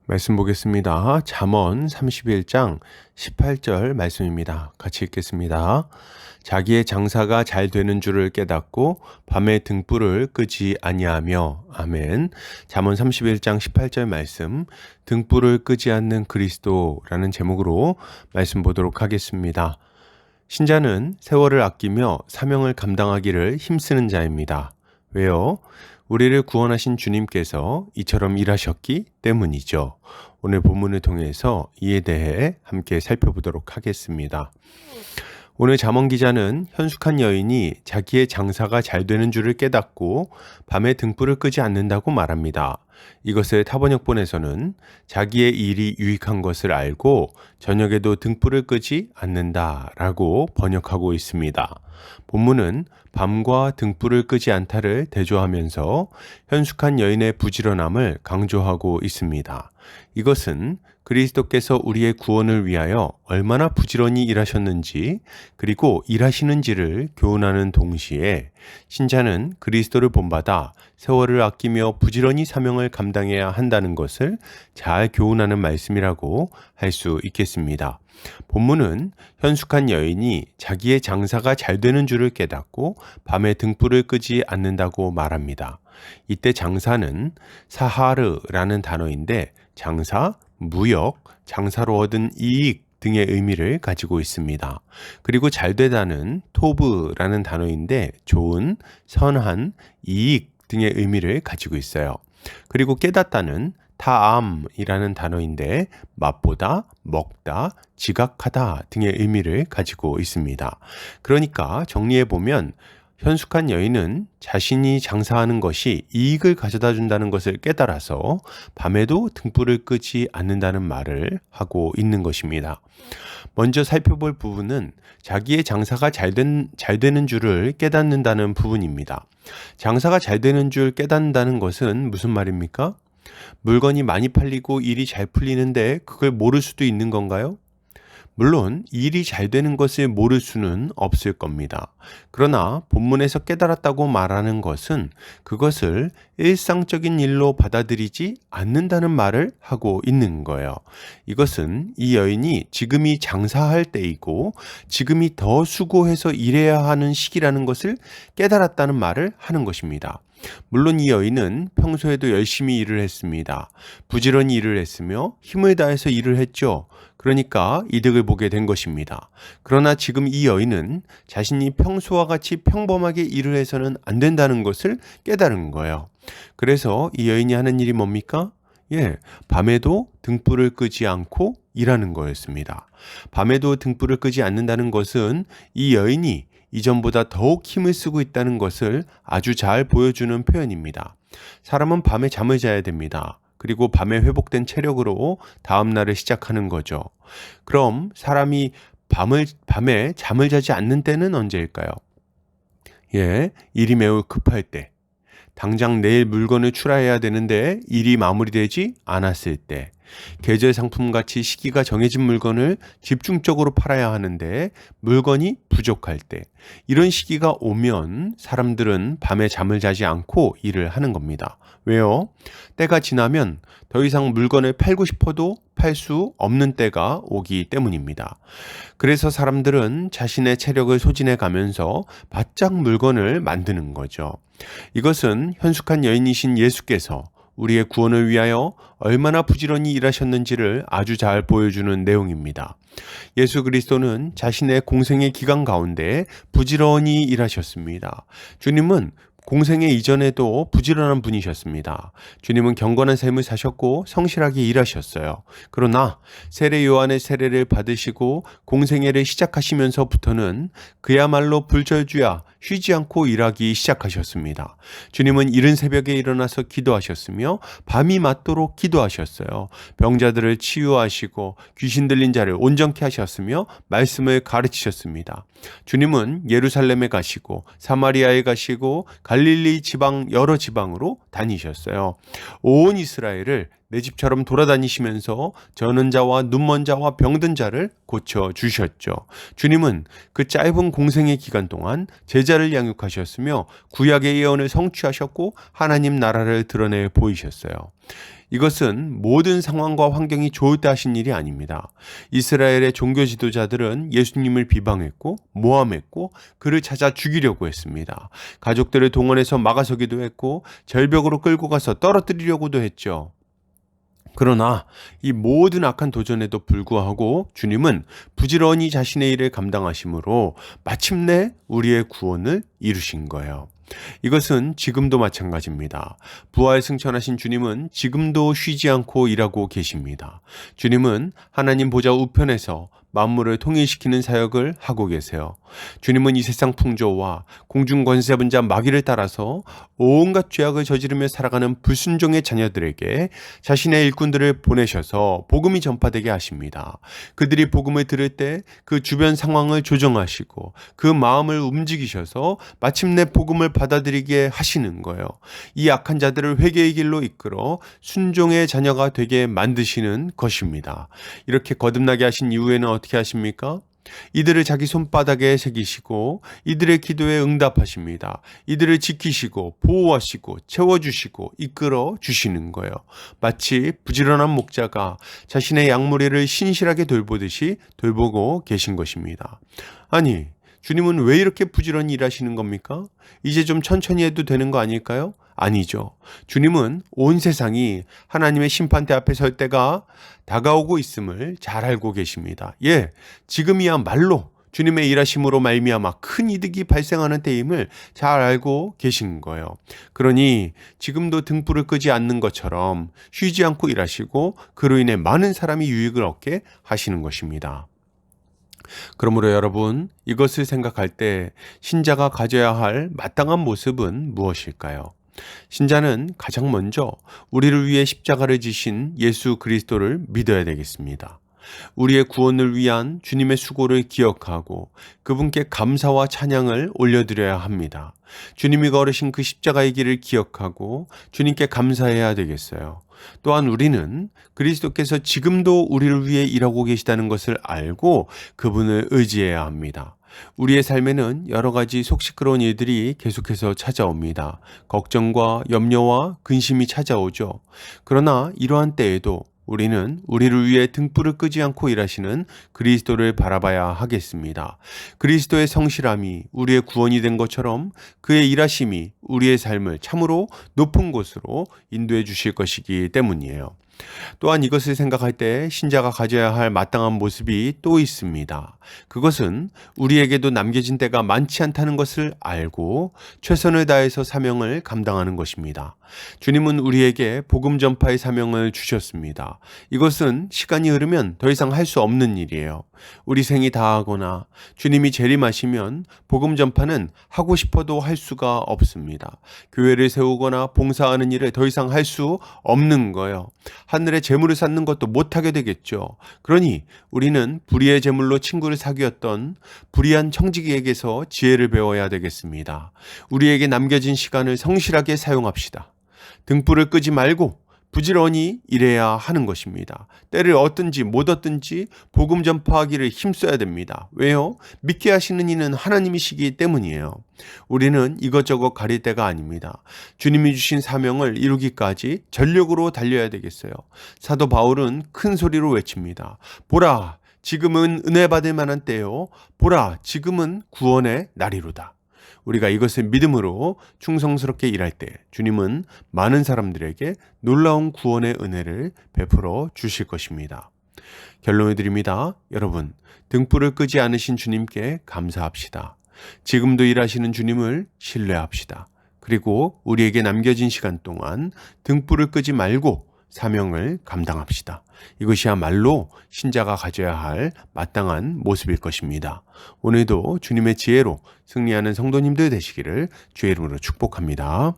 말씀 보겠습니다. 잠언 31장 18절 말씀입니다. 같이 읽겠습니다. 자기의 장사가 잘 되는 줄을 깨닫고 밤에 등불을 끄지 아니하며. 아멘. 잠언 31장 18절 말씀, 등불을 끄지 않는 그리스도라는 제목으로 말씀 보도록 하겠습니다. 신자는 세월을 아끼며 사명을 감당하기를 힘쓰는 자입니다. 왜요? 우리를 구원하신 주님께서 이처럼 일하셨기 때문이죠. 오늘 본문을 통해서 이에 대해 함께 살펴보도록 하겠습니다. 오늘 잠언 기자는 현숙한 여인이 자기의 장사가 잘 되는 줄을 깨닫고 밤에 등불을 끄지 않는다고 말합니다. 이것을 타번역본에서는 자기의 일이 유익한 것을 알고 저녁에도 등불을 끄지 않는다라고 번역하고 있습니다. 본문은 밤과 등불을 끄지 않다를 대조하면서 현숙한 여인의 부지런함을 강조하고 있습니다. 이것은 그리스도께서 우리의 구원을 위하여 얼마나 부지런히 일하셨는지, 그리고 일하시는지를 교훈하는 동시에 신자는 그리스도를 본받아 세월을 아끼며 부지런히 사명을 감당해야 한다는 것을 잘 교훈하는 말씀이라고 할 수 있겠습니다. 본문은 현숙한 여인이 자기의 장사가 잘 되는 줄을 깨닫고 밤에 등불을 끄지 않는다고 말합니다. 이때 장사는 사하르라는 단어인데 장사, 무역, 장사로 얻은 이익 등의 의미를 가지고 있습니다. 그리고 잘되다는 토브라는 단어인데 좋은, 선한, 이익 등의 의미를 가지고 있어요. 그리고 깨닫다는 타암이라는 단어인데 맛보다, 먹다, 지각하다 등의 의미를 가지고 있습니다. 그러니까 정리해보면 현숙한 여인은 자신이 장사하는 것이 이익을 가져다 준다는 것을 깨달아서 밤에도 등불을 끄지 않는다는 말을 하고 있는 것입니다. 먼저 살펴볼 부분은 자기의 장사가 잘 되는 줄을 깨닫는다는 부분입니다. 장사가 잘 되는 줄 깨닫는다는 것은 무슨 말입니까? 물건이 많이 팔리고 일이 잘 풀리는데 그걸 모를 수도 있는 건가요? 물론 일이 잘 되는 것을 모를 수는 없을 겁니다. 그러나 본문에서 깨달았다고 말하는 것은 그것을 일상적인 일로 받아들이지 않는다는 말을 하고 있는 거예요. 이것은 이 여인이 지금이 장사할 때이고 지금이 더 수고해서 일해야 하는 시기라는 것을 깨달았다는 말을 하는 것입니다. 물론 이 여인은 평소에도 열심히 일을 했습니다. 부지런히 일을 했으며 힘을 다해서 일을 했죠. 그러니까 이득을 보게 된 것입니다. 그러나 지금 이 여인은 자신이 평소와 같이 평범하게 일을 해서는 안 된다는 것을 깨달은 거예요. 그래서 이 여인이 하는 일이 뭡니까? 밤에도 등불을 끄지 않고 일하는 거였습니다. 밤에도 등불을 끄지 않는다는 것은 이 여인이 이전보다 더욱 힘을 쓰고 있다는 것을 아주 잘 보여주는 표현입니다. 사람은 밤에 잠을 자야 됩니다. 그리고 밤에 회복된 체력으로 다음 날을 시작하는 거죠. 그럼 사람이 밤에 잠을 자지 않는 때는 언제일까요? 일이 매우 급할 때, 당장 내일 물건을 출하해야 되는데 일이 마무리되지 않았을 때, 계절 상품같이 시기가 정해진 물건을 집중적으로 팔아야 하는데 물건이 부족할 때, 이런 시기가 오면 사람들은 밤에 잠을 자지 않고 일을 하는 겁니다. 왜요? 때가 지나면 더 이상 물건을 팔고 싶어도 팔 수 없는 때가 오기 때문입니다. 그래서 사람들은 자신의 체력을 소진해 가면서 바짝 물건을 만드는 거죠. 이것은 현숙한 여인이신 예수께서 우리의 구원을 위하여 얼마나 부지런히 일하셨는지를 아주 잘 보여주는 내용입니다. 예수 그리스도는 자신의 공생의 기간 가운데 부지런히 일하셨습니다. 주님은 공생의 이전에도 부지런한 분이셨습니다. 주님은 경건한 삶을 사셨고 성실하게 일하셨어요. 그러나 세례 요한의 세례를 받으시고 공생애를 시작하시면서부터는 그야말로 불철주야 쉬지 않고 일하기 시작하셨습니다. 주님은 이른 새벽에 일어나서 기도하셨으며 밤이 맞도록 기도하셨어요. 병자들을 치유하시고 귀신 들린 자를 온전케 하셨으며 말씀을 가르치셨습니다. 주님은 예루살렘에 가시고 사마리아에 가시고 갈릴리 지방 여러 지방으로 다니셨어요. 온 이스라엘을 내 집처럼 돌아다니시면서 저는 자와 눈먼 자와 병든 자를 고쳐주셨죠. 주님은 그 짧은 공생의 기간 동안 제자를 양육하셨으며 구약의 예언을 성취하셨고 하나님 나라를 드러내 보이셨어요. 이것은 모든 상황과 환경이 좋을 때 하신 일이 아닙니다. 이스라엘의 종교 지도자들은 예수님을 비방했고 모함했고 그를 찾아 죽이려고 했습니다. 가족들을 동원해서 막아서기도 했고 절벽으로 끌고 가서 떨어뜨리려고도 했죠. 그러나 이 모든 악한 도전에도 불구하고 주님은 부지런히 자신의 일을 감당하심으로 마침내 우리의 구원을 이루신 거예요. 이것은 지금도 마찬가지입니다. 부활 승천하신 주님은 지금도 쉬지 않고 일하고 계십니다. 주님은 하나님 보좌 우편에서 만물을 통일시키는 사역을 하고 계세요. 주님은 이 세상 풍조와 공중 권세 분자 마귀를 따라서 온갖 죄악을 저지르며 살아가는 불순종의 자녀들에게 자신의 일꾼들을 보내셔서 복음이 전파되게 하십니다. 그들이 복음을 들을 때 그 주변 상황을 조정하시고 그 마음을 움직이셔서 마침내 복음을 받아들이게 하시는 거예요. 이 악한 자들을 회개의 길로 이끌어 순종의 자녀가 되게 만드시는 것입니다. 이렇게 거듭나게 하신 이후에는 어떻게 하십니까? 이들을 자기 손바닥에 새기시고 이들의 기도에 응답하십니다. 이들을 지키시고 보호하시고 채워주시고 이끌어 주시는 거예요. 마치 부지런한 목자가 자신의 양무리를 신실하게 돌보듯이 돌보고 계신 것입니다. 아니, 주님은 왜 이렇게 부지런히 일하시는 겁니까? 이제 좀 천천히 해도 되는 거 아닐까요? 아니죠. 주님은 온 세상이 하나님의 심판대 앞에 설 때가 다가오고 있음을 잘 알고 계십니다. 예, 지금이야말로 주님의 일하심으로 말미암아 큰 이득이 발생하는 때임을 잘 알고 계신 거예요. 그러니 지금도 등불을 끄지 않는 것처럼 쉬지 않고 일하시고 그로 인해 많은 사람이 유익을 얻게 하시는 것입니다. 그러므로 여러분, 이것을 생각할 때 신자가 가져야 할 마땅한 모습은 무엇일까요? 신자는 가장 먼저 우리를 위해 십자가를 지신 예수 그리스도를 믿어야 되겠습니다. 우리의 구원을 위한 주님의 수고를 기억하고 그분께 감사와 찬양을 올려드려야 합니다. 주님이 걸으신 그 십자가의 길을 기억하고 주님께 감사해야 되겠어요. 또한 우리는 그리스도께서 지금도 우리를 위해 일하고 계시다는 것을 알고 그분을 의지해야 합니다. 우리의 삶에는 여러 가지 속 시끄러운 일들이 계속해서 찾아옵니다. 걱정과 염려와 근심이 찾아오죠. 그러나 이러한 때에도 우리는 우리를 위해 등불을 끄지 않고 일하시는 그리스도를 바라봐야 하겠습니다. 그리스도의 성실함이 우리의 구원이 된 것처럼 그의 일하심이 우리의 삶을 참으로 높은 곳으로 인도해 주실 것이기 때문이에요. 또한 이것을 생각할 때 신자가 가져야 할 마땅한 모습이 또 있습니다. 그것은 우리에게도 남겨진 때가 많지 않다는 것을 알고 최선을 다해서 사명을 감당하는 것입니다. 주님은 우리에게 복음 전파의 사명을 주셨습니다. 이것은 시간이 흐르면 더 이상 할 수 없는 일이에요. 우리 생이 다하거나 주님이 재림하시면 복음 전파는 하고 싶어도 할 수가 없습니다. 교회를 세우거나 봉사하는 일을 더 이상 할 수 없는 거예요. 하늘에 재물을 쌓는 것도 못하게 되겠죠. 그러니 우리는 불의의 재물로 친구를 사귀었던 불의한 청지기에게서 지혜를 배워야 되겠습니다. 우리에게 남겨진 시간을 성실하게 사용합시다. 등불을 끄지 말고 부지런히 일해야 하는 것입니다. 때를 얻든지 못 얻든지 복음 전파하기를 힘써야 됩니다. 왜요? 믿게 하시는 이는 하나님이시기 때문이에요. 우리는 이것저것 가릴 때가 아닙니다. 주님이 주신 사명을 이루기까지 전력으로 달려야 되겠어요. 사도 바울은 큰 소리로 외칩니다. 보라, 지금은 은혜 받을 만한 때요. 보라, 지금은 구원의 날이로다. 우리가 이것을 믿음으로 충성스럽게 일할 때 주님은 많은 사람들에게 놀라운 구원의 은혜를 베풀어 주실 것입니다. 결론을 드립니다. 여러분, 등불을 끄지 않으신 주님께 감사합시다. 지금도 일하시는 주님을 신뢰합시다. 그리고 우리에게 남겨진 시간 동안 등불을 끄지 말고 사명을 감당합시다. 이것이야말로 신자가 가져야 할 마땅한 모습일 것입니다. 오늘도 주님의 지혜로 승리하는 성도님들 되시기를 주의 이름으로 축복합니다.